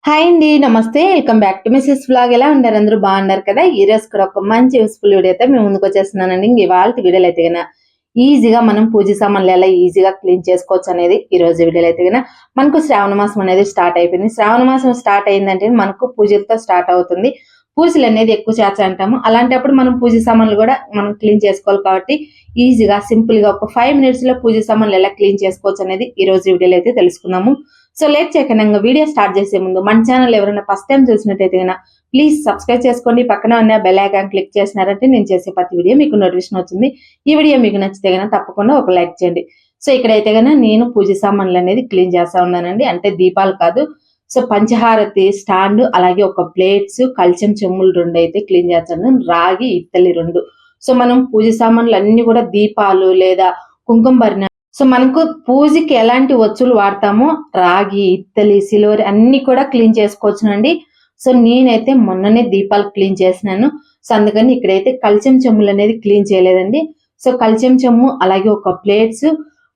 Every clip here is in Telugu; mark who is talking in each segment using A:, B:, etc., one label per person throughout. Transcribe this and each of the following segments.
A: హాయ్ అండి, నమస్తే. Welcome back to Mrs vlog. ఎలా ఉన్నారు? అందరూ బాగున్నారు కదా? ఈ రోజు కూడా ఒక మంచి యూస్ఫుల్ వీడియో అయితే మేము ముందుకు వచ్చేస్తున్నానండి. ఇవాళ వీడియోలో అయితే కన్నా ఈజీగా మనం పూజ సామాన్లు ఎలా ఈజీగా క్లీన్ చేసుకోవచ్చు అనేది ఈ రోజు వీడియోలో అయితే కన్నా మనకు శ్రావణ మాసం అనేది స్టార్ట్ అయిపోయింది. శ్రావణ మాసం స్టార్ట్ అయిందంటే మనకు పూజలతో స్టార్ట్ అవుతుంది. పూజలు అనేది ఎక్కువ చేస్తా అంటాము. అలాంటప్పుడు మనం పూజ సామాన్లు కూడా మనం క్లీన్ చేసుకోవాలి కాబట్టి ఈజీగా సింపుల్ గా ఒక 5 minutes లో పూజ సామాన్లు ఎలా క్లీన్ చేసుకోవచ్చు అనేది ఈ రోజు వీడియోలో అయితే తెలుసుకుందాము. సో లేట్ చేయకుండా వీడియో స్టార్ట్ చేసే ముందు మన ఛానల్ ఎవరైనా ఫస్ట్ టైం చూసినట్టయితే ప్లీజ్ సబ్స్క్రైబ్ చేసుకోండి. పక్కన ఉన్న బెల్ ఐకాన్ క్లిక్ చేసినారంటే నేను చేసే ప్రతి వీడియో మీకు నోటిఫికేషన్ వచ్చింది. ఈ వీడియో మీకు నచ్చితే తప్పకుండా ఒక లైక్ చేయండి. సో ఇక్కడైతే నేను పూజ సామాన్లు అనేది క్లీన్ చేస్తా ఉన్నానండి. అంటే దీపాలు కాదు, సో పంచహారతి స్టాండ్, అలాగే ఒక ప్లేట్స్, కల్చం చెమ్ములు 2 అయితే క్లీన్ చేస్తాను. రాగి ఇత్తలి 2. సో మనం పూజ సామాన్లు అన్ని కూడా దీపాలు లేదా కుంకుమ భరణ, సో మనకు పూజకి ఎలాంటి వస్తువులు వాడతామో రాగి ఇత్తలి సిల్వర్ అన్ని కూడా క్లీన్ చేసుకోవచ్చునండి. సో నేనైతే మొన్ననే దీపాలు క్లీన్ చేసినాను. సో అందుకని ఇక్కడైతే కల్చం చెమ్ములు అనేది క్లీన్ చేయలేదండి. సో కల్చం చెమ్ము అలాగే ఒక ప్లేట్స్,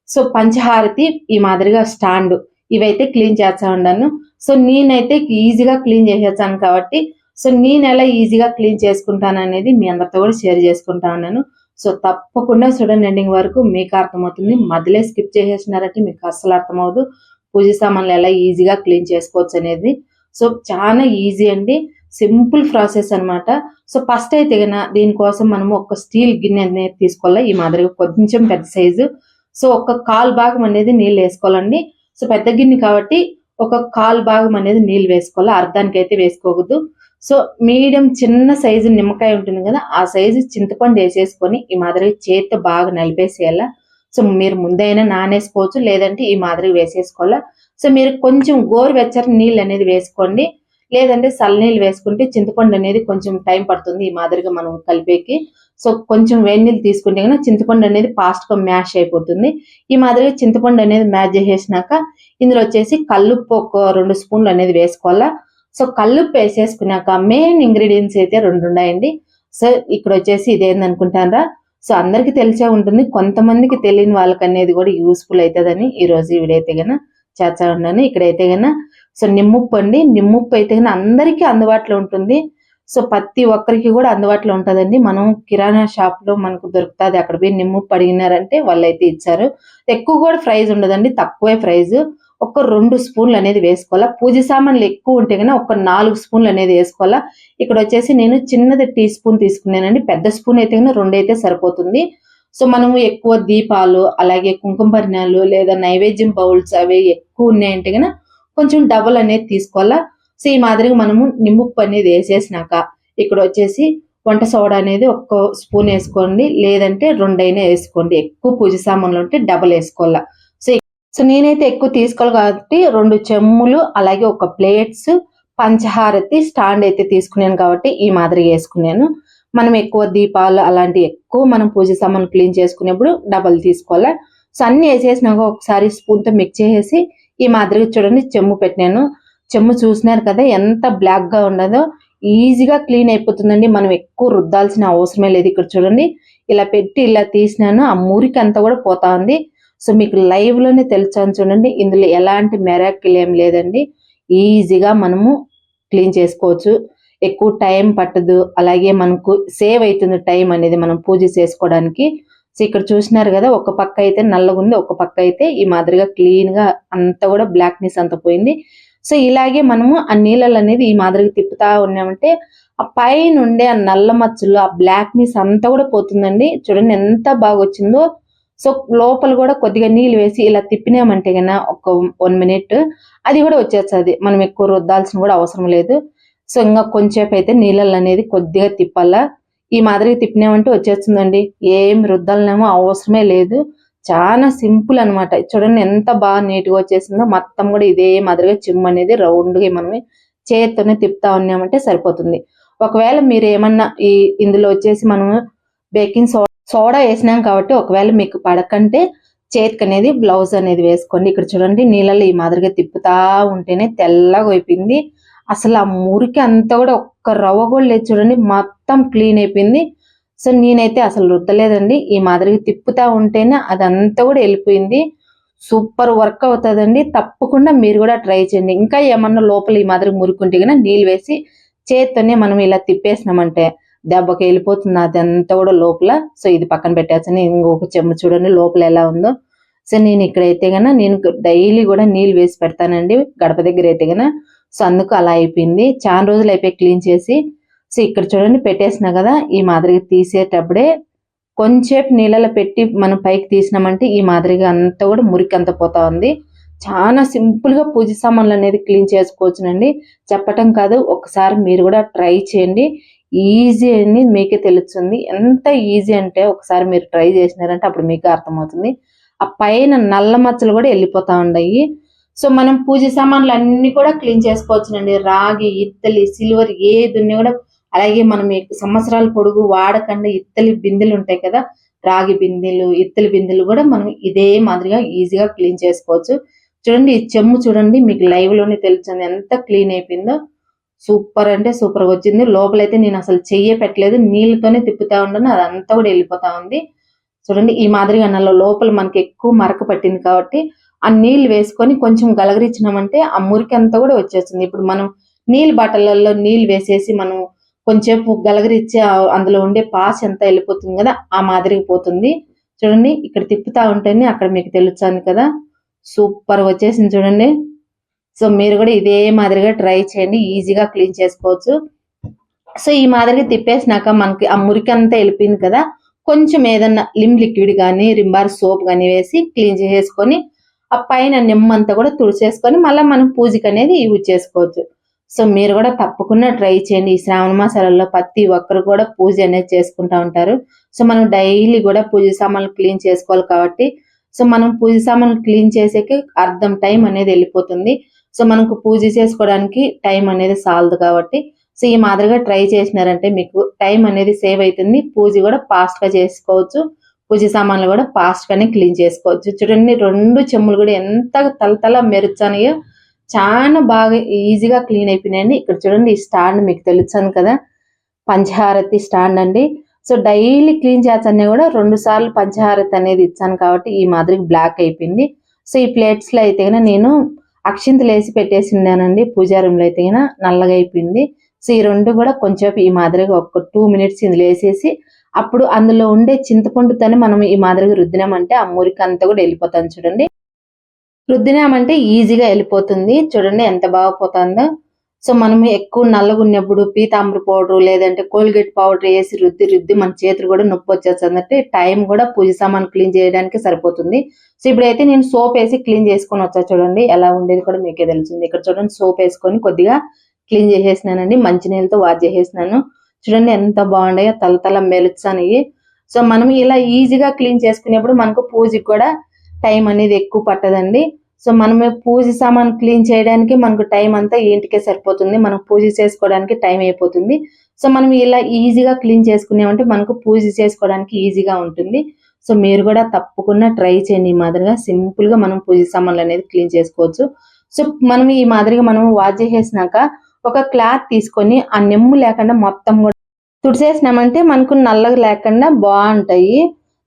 A: సో పంచహారతి ఈ మాదిరిగా స్టాండ్ ఇవైతే క్లీన్ చేస్తా ఉన్నాను. సో నేనైతే ఈజీగా క్లీన్ చేసేస్తాను కాబట్టి సో నేను ఎలా ఈజీగా క్లీన్ చేసుకుంటాను అనేది మీ అందరితో కూడా షేర్ చేసుకుంటా ఉన్నాను. సో తప్పకుండా చూడండి, ఎండింగ్ వరకు మీకు అర్థమవుతుంది. మధ్యలో స్కిప్ చేసేసినారంటే మీకు అస్సలు అర్థమవుదు పూజ సామాన్లు ఎలా ఈజీగా క్లీన్ చేసుకోవచ్చు అనేది. సో చాలా ఈజీ అండి, సింపుల్ ప్రాసెస్ అనమాట. సో ఫస్ట్ అయితే దీనికోసం మనము ఒక స్టీల్ గిన్నె అనేది తీసుకోవాలి. ఈ మాదిరిగా కొంచెం పెద్ద సైజు. సో ఒక 1/4 భాగం అనేది నీళ్ళు వేసుకోవాలండి. సో పెద్ద గిన్నె కాబట్టి ఒక 1/4 భాగం అనేది నీళ్ళు వేసుకోవాలి, అర్ధానికి అయితే వేసుకోకూడదు. సో మీడియం చిన్న సైజు నిమ్మకాయ ఉంటుంది కదా, ఆ సైజు చింతపండు వేసేసుకొని ఈ మాదిరిగా చేతితో బాగా నలిపేసేయాల. సో మీరు ముందైనా నానేసుకోవచ్చు, లేదంటే ఈ మాదిరిగా వేసేసుకోవాలా. సో మీరు కొంచెం గోరువెచ్చని నీళ్ళు అనేది వేసుకోండి, లేదంటే చల్లనీళ్ళు వేసుకుంటే చింతపండు అనేది కొంచెం టైం పడుతుంది ఈ మాదిరిగా మనం కలిపేకి. సో కొంచెం వేడి నీళ్ళు తీసుకుంటే కనుక చింతపండు అనేది ఫాస్ట్గా మ్యాష్ అయిపోతుంది. ఈ మాదిరిగా చింతపండు అనేది మ్యాష్ చేసేసినాక ఇందులో వచ్చేసి కల్లుప్పు ఒక 2 స్పూన్లు అనేది వేసుకోవాలా. సో కల్లుప్పు వేసేసుకున్నాక మెయిన్ ఇంగ్రీడియంట్స్ అయితే 2 ఉన్నాయండి. సో ఇక్కడ వచ్చేసి ఇదేందనుకుంటారా, సో అందరికి తెలిసే ఉంటుంది, కొంతమందికి తెలియని వాళ్ళకి అనేది కూడా యూస్ఫుల్ అవుతుందని ఈ రోజు ఈ వీడియో అయితే చేస్తా ఉన్నాను. ఇక్కడైతే సో నిమ్ముప్పు అండి. నిమ్ముప్పు అయితే అందరికీ అందుబాటులో ఉంటుంది. సో ప్రతి ఒక్కరికి కూడా అందుబాటులో ఉంటుందండి. మనం కిరాణా షాప్ లో మనకు దొరుకుతుంది, అక్కడ పోయి నిమ్ముప్పు అడిగినారంటే వాళ్ళు అయితే ఇచ్చారు. ఎక్కువ కూడా ప్రైజ్ ఉండదండి, తక్కువే ప్రైజ్. ఒక 2 స్పూన్లు అనేది వేసుకోవాలా. పూజ సామాన్లు ఎక్కువ ఉంటే ఒక 4 స్పూన్లు అనేది వేసుకోవాలా. ఇక్కడ వచ్చేసి నేను చిన్నది టీ స్పూన్ తీసుకున్నానండి, పెద్ద స్పూన్ అయితే 2 అయితే సరిపోతుంది. సో మనము ఎక్కువ దీపాలు అలాగే కుంకుమ భరణాలు లేదా నైవేద్యం బౌల్స్ అవి ఎక్కువ ఉన్నాయంటే కొంచెం డబుల్ అనేది తీసుకోవాలా. సో ఈ మాదిరిగా మనము నిమ్ముప్పు అనేది వేసేసినాక ఇక్కడ వచ్చేసి వంట సోడా అనేది 1 స్పూన్ వేసుకోండి, లేదంటే 2 అయినా వేసుకోండి. ఎక్కువ పూజ సామాన్లు ఉంటే డబుల్ వేసుకోవాలా. సో నేనైతే ఎక్కువ తీసుకోవాలి కాబట్టి 2 చెమ్ములు అలాగే ఒక ప్లేట్స్, పంచహారతి స్టాండ్ అయితే తీసుకున్నాను కాబట్టి ఈ మాదిరిగా వేసుకున్నాను. మనం ఎక్కువ దీపాలు అలాంటి ఎక్కువ మనం పూజ సామాన్లు క్లీన్ చేసుకునేప్పుడు డబల్ తీసుకోవాలా. సో అన్ని వేసేసినాక ఒకసారి స్పూన్తో మిక్స్ చేసేసి ఈ మాదిరిగా చూడండి చెమ్ము పెట్టినాను. చెమ్ము చూసినారు కదా ఎంత బ్లాక్ గా ఉండదో, ఈజీగా క్లీన్ అయిపోతుందండి. మనం ఎక్కువ రుద్దాల్సిన అవసరమే లేదు. ఇక్కడ చూడండి ఇలా పెట్టి ఇలా తీసినాను, ఆ మురికి అంతా కూడా పోతా ఉంది. సో మీకు లైవ్ లోనే తెలుసాను చూడండి, ఇందులో ఎలాంటి మెరాకిల్ ఏం లేదండి. ఈజీగా మనము క్లీన్ చేసుకోవచ్చు, ఎక్కువ టైం పట్టదు, అలాగే మనకు సేవ్ అవుతుంది టైం అనేది మనం పూజ చేసుకోవడానికి. సో ఇక్కడ చూసినారు కదా, ఒక పక్క అయితే నల్లగా ఉంది, ఒక పక్క అయితే ఈ మాదిరిగా క్లీన్ గా అంతా కూడా బ్లాక్నెస్ అంతా పోయింది. సో ఇలాగే మనము ఆ నీళ్ళలు అనేది ఈ మాదిరిగా తిప్పుతా ఉన్నామంటే ఆ పైన ఉండే ఆ నల్ల మచ్చలు ఆ బ్లాక్నెస్ అంతా కూడా పోతుందండి. చూడండి ఎంత బాగా వచ్చిందో. సో లోపల కూడా కొద్దిగా నీళ్ళు వేసి ఇలా తిప్పినామంటే ఒక 1 minute అది కూడా వచ్చేస్తుంది. మనం ఎక్కువ రుద్దాల్సిన కూడా అవసరం లేదు. సో ఇంకా కొంచెంసేపు అయితే నీళ్ళల్లో అనేది కొద్దిగా తిప్పాలా. ఈ మాదిరిగా తిప్పినామంటే వచ్చేస్తుందండి, ఏం రుద్దాలనేమో అవసరమే లేదు. చాలా సింపుల్ అనమాట. చూడండి ఎంత బాగా నీట్గా వచ్చేసిందో. మొత్తం కూడా ఇదే మాదిరిగా చిమ్ము అనేది రౌండ్గా మనం చేతితోనే తిప్పుతా ఉన్నామంటే సరిపోతుంది. ఒకవేళ మీరు ఏమన్నా ఇందులో వచ్చేసి మనము బేకింగ్ సోడా వేసినాం కాబట్టి ఒకవేళ మీకు పడకంటే చేతికి అనేది బ్లౌజ్ అనేది వేసుకోండి. ఇక్కడ చూడండి నీళ్ళలో ఈ మాదిరిగా తిప్పుతా ఉంటేనే తెల్లగా అయిపోయింది. అసలు ఆ మురికి అంతా కూడా ఒక్క రవ్వ కూడా లేదు. చూడండి మొత్తం క్లీన్ అయిపోయింది. సో నేనైతే అసలు రుద్దలేదండి, ఈ మాదిరిగా తిప్పుతా ఉంటేనే అదంతా కూడా వెళ్ళిపోయింది. సూపర్ వర్క్ అవుతుందండి. తప్పకుండా మీరు కూడా ట్రై చేయండి. ఇంకా ఏమన్నా లోపల ఈ మాదిరి మురుకుంటే కన్నా నీళ్ళు వేసి చేత్తోనే మనం ఇలా తిప్పేసినామంటే దెబ్బకి వెళ్ళిపోతుంది అదంతా కూడా లోపల. సో ఇది పక్కన పెట్టేసని ఇంకొక చెమ్మ చూడండి లోపల ఎలా ఉందో. సో నేను ఇక్కడైతే గన నేను డైలీ కూడా నీళ్ళు వేసి పెడతానండి గడప దగ్గర అయితే గన. సో అందుకు అలా అయిపోయింది. చాలా రోజులు అయిపోయి క్లీన్ చేసి. సో ఇక్కడ చూడండి పెట్టేసినా కదా, ఈ మాదిరిగా తీసేటప్పుడే కొంచెంసేపు నీళ్ళలో పెట్టి మనం పైకి తీసినామంటే ఈ మాదిరిగా అంతా కూడా మురికి అంతా పోతా ఉంది. చాలా సింపుల్ గా పూజ సామాన్లు అనేది క్లీన్ చేసుకోవచ్చునండి. చెప్పటం కాదు, ఒకసారి మీరు కూడా ట్రై చేయండి. ఈజీ అని మీకే తెలుస్తుంది. ఎంత ఈజీ అంటే ఒకసారి మీరు ట్రై చేసినారంటే అప్పుడు మీకు అర్థమవుతుంది. ఆ పైన నల్ల మచ్చలు కూడా వెళ్ళిపోతా ఉన్నాయి. సో మనం పూజ సామాన్లు అన్ని కూడా క్లీన్ చేసుకోవచ్చునండి. రాగి, ఇత్తలి, సిల్వర్ ఏదున్నా కూడా. అలాగే మనం సంవత్సరాల పొడుగు వాడకుండా ఇత్తలి బిందెలు ఉంటాయి కదా, రాగి బిందెలు, ఇత్తలి బిందెలు కూడా మనం ఇదే మాదిరిగా ఈజీగా క్లీన్ చేసుకోవచ్చు. చూడండి ఈ చెమ్ము చూడండి, మీకు లైవ్ లోనే తెలుస్తుంది ఎంత క్లీన్ అయిపోయిందో. సూపర్ అంటే సూపర్ వచ్చింది. లోపలైతే నేను అసలు చెయ్యే పెట్టలేదు, నీళ్ళతోనే తిప్పుతా ఉన్నాను, అదంతా కూడా వెళ్ళిపోతా ఉంది. చూడండి ఈ మాదిరిగా నల్ల లోపల మనకి ఎక్కువ మరక పట్టింది కాబట్టి ఆ నీళ్ళు వేసుకొని కొంచెం గలగరిచ్చినామంటే ఆ మురికి అంతా కూడా వచ్చేస్తుంది. ఇప్పుడు మనం నీళ్ళ బాటలలో నీళ్ళు వేసేసి మనం కొంచెంసేపు గలగరిచ్చి అందులో ఉండే పాస్ ఎంత వెళ్ళిపోతుంది కదా, ఆ మాదిరిగా పోతుంది. చూడండి ఇక్కడ తిప్పుతా ఉంటేనే అక్కడ మీకు తెలుస్తుంది కదా, సూపర్ వచ్చేసింది చూడండి. సో మీరు కూడా ఇదే మాదిరిగా ట్రై చేయండి, ఈజీగా క్లీన్ చేసుకోవచ్చు. సో ఈ మాదిరిగా తిప్పేసినాక మనకి ఆ మురికి అంతా వెళ్ళిపోయింది కదా, కొంచెం ఏదన్నా లిక్విడ్ కానీ రింబార్ సోప్ కానీ వేసి క్లీన్ చేసుకొని ఆ పైన నిమ్మంతా కూడా తుడిచేసుకొని మళ్ళీ మనం పూజకి అనేది యూజ్ చేసుకోవచ్చు. సో మీరు కూడా తప్పకుండా ట్రై చేయండి. ఈ శ్రావణ మాసాలలో ప్రతి ఒక్కరు కూడా పూజ అనేది చేసుకుంటా ఉంటారు. సో మనం డైలీ కూడా పూజ సామాన్లు క్లీన్ చేసుకోవాలి కాబట్టి సో మనం పూజ సామాన్లు క్లీన్ చేసేకి అర్ధం టైం అనేది వెళ్ళిపోతుంది. సో మనకు పూజ చేసుకోవడానికి టైం అనేది సాలదు కాబట్టి సో ఈ మాదిరిగా ట్రై చేసినారంటే మీకు టైం అనేది సేవ్ అవుతుంది. పూజ కూడా ఫాస్ట్ గా చేసుకోవచ్చు. పూజ సామాన్లు కూడా ఫాస్ట్ గానే క్లీన్ చేసుకోవచ్చు. చూడండి 2 చెమ్ములు కూడా ఎంత తలతల మెరుచానయో, చాలా బాగా ఈజీగా క్లీన్ అయిపోయినాయండి. ఇక్కడ చూడండి ఈ స్టాండ్ మీకు తెలుసాను కదా, పంచహారతి స్టాండ్ అండి. సో డైలీ క్లీన్ చేస్తానే కూడా 2 సార్లు పంచహారతి అనేది ఇచ్చాను కాబట్టి ఈ మాదిరిగా బ్లాక్ అయిపోయింది. సో ఈ ప్లేట్స్ లో అయితే నేను అక్షింతలు వేసి పెట్టేసిండానండి. పూజా రూమ్ లో అయితే నల్లగా అయిపోయింది. సో ఈ 2 కూడా కొంచెం ఈ మాదిరిగా ఒక 2 మినిట్స్ ఇందులో వేసేసి అప్పుడు అందులో ఉండే చింతపండుతోనే మనం ఈ మాదిరిగా రుద్దినామంటే ఆ మురికి అంతా కూడా వెళ్ళిపోతుంది. చూడండి రుద్దినామంటే ఈజీగా వెళ్ళిపోతుంది. చూడండి ఎంత బాగా పోతుందో. సో మనం ఎక్కువ నల్లగా ఉన్నప్పుడు పీతాంబర పౌడర్ లేదంటే కోల్గేట్ పౌడర్ వేసి రుద్ది మన చేతులు కూడా నొప్పి వచ్చేస్తుంది అంటే టైం కూడా పూజ సామాన్ క్లీన్ చేయడానికి సరిపోతుంది. సో ఇప్పుడైతే నేను సోప్ వేసి క్లీన్ చేసుకొని వచ్చా. చూడండి ఎలా ఉండేది కూడా మీకే తెలుస్తుంది. ఇక్కడ చూడండి సోప్ వేసుకొని కొద్దిగా క్లీన్ చేసేసినానండి, మంచినీళ్ళతో వాష్ చేసేసినాను. చూడండి ఎంత బాగున్నాయో, తల మెరుచానవి. సో మనం ఇలా ఈజీగా క్లీన్ చేసుకునేప్పుడు మనకు పూజకి కూడా టైం అనేది ఎక్కువ పట్టదండి. సో మనమే పూజ సామాన్ క్లీన్ చేయడానికి మనకు టైం అంతా ఇంటికే సరిపోతుంది, మనం పూజ చేసుకోవడానికి టైం అయిపోతుంది. సో మనం ఇలా ఈజీగా క్లీన్ చేసుకునేమంటే మనకు పూజ చేసుకోవడానికి ఈజీగా ఉంటుంది. సో మీరు కూడా తప్పకుండా ట్రై చేయండి. ఈ మాదిరిగా సింపుల్ గా మనం పూజ సామాన్లు అనేది క్లీన్ చేసుకోవచ్చు. సో మనం ఈ మాదిరిగా మనం వాష్ చేసేసినాక ఒక క్లాత్ తీసుకొని ఆ నెమ్ము లేకుండా మొత్తం కూడా తుడిసేసినామంటే మనకు నల్లగా లేకుండా బాగుంటాయి.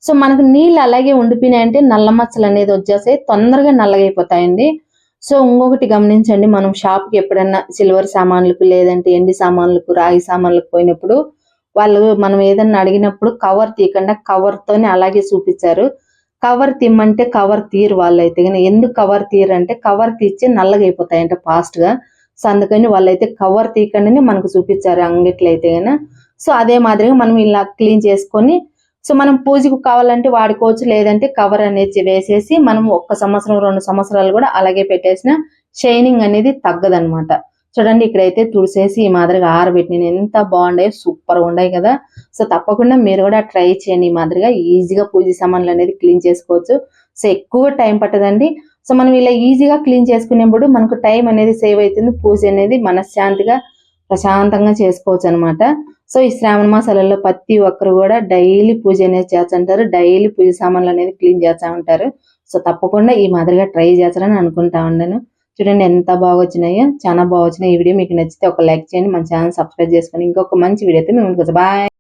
A: సో మనకు నీళ్ళు అలాగే ఉండిపోయినాయంటే నల్ల మచ్చలు అనేది వచ్చేసాయి, తొందరగా నల్లగైపోతాయండి. సో ఇంకొకటి గమనించండి, మనం షాప్కి ఎప్పుడన్నా సిల్వర్ సామాన్లకు లేదంటే ఎండి సామాన్లకు రాగి సామాన్లకు పోయినప్పుడు వాళ్ళు మనం ఏదన్నా అడిగినప్పుడు కవర్ తీయకుండా కవర్ తోనే అలాగే చూపించారు. కవర్ తీయమంటే కవర్ తీయరు వాళ్ళైతే. ఎందుకు కవర్ తీయరు అంటే కవర్ తీస్తే నల్లగా అయిపోతాయంట ఫాస్ట్ గా. సో అందుకని వాళ్ళైతే కవర్ తీయకుండానే మనకు చూపించారు అంగిట్లో అయితే. సో అదే మాదిరిగా మనం ఇలా క్లీన్ చేసుకొని సో మనం పూజకు కావాలంటే వాడుకోవచ్చు, లేదంటే కవర్ అనేది వేసేసి మనం 1 సంవత్సరం 2 సంవత్సరాలు కూడా అలాగే పెట్టేసిన షైనింగ్ అనేది తగ్గదనమాట. చూడండి ఇక్కడైతే తుడిసేసి ఈ మాదిరిగా ఆరబెట్టి ఎంత బాగుండాయో, సూపర్ ఉన్నాయి కదా. సో తప్పకుండా మీరు కూడా ట్రై చేయండి. ఈ మాదిరిగా ఈజీగా పూజ సామాన్లు అనేది క్లీన్ చేసుకోవచ్చు. సో ఎక్కువ టైం పట్టదండి. సో మనం ఇలా ఈజీగా క్లీన్ చేసుకునేప్పుడు మనకు టైం అనేది సేవ్ అవుతుంది, పూజ అనేది మనశ్శాంతిగా ప్రశాంతంగా చేసుకోవచ్చు అనమాట. సో ఈ శ్రావణ మాసాలలో ప్రతి ఒక్కరు కూడా డైలీ పూజ అనేది చేస్తుంటారు, డైలీ పూజ సామాన్లు అనేది క్లీన్ చేస్తూ ఉంటారు. సో తప్పకుండా ఈ మాదిరిగా ట్రై చేస్తారని అనుకుంటా ఉన్నాను. చూడండి ఎంత బాగా వచ్చినాయో, చాలా బాగా వచ్చినాయి. ఈ వీడియో మీకు నచ్చితే ఒక లైక్ చేయండి, మన ఛానల్ సబ్స్క్రైబ్ చేసుకొని ఇంకొక మంచి వీడియోతో మేము ముందుకు వస్తాం. బాయ్.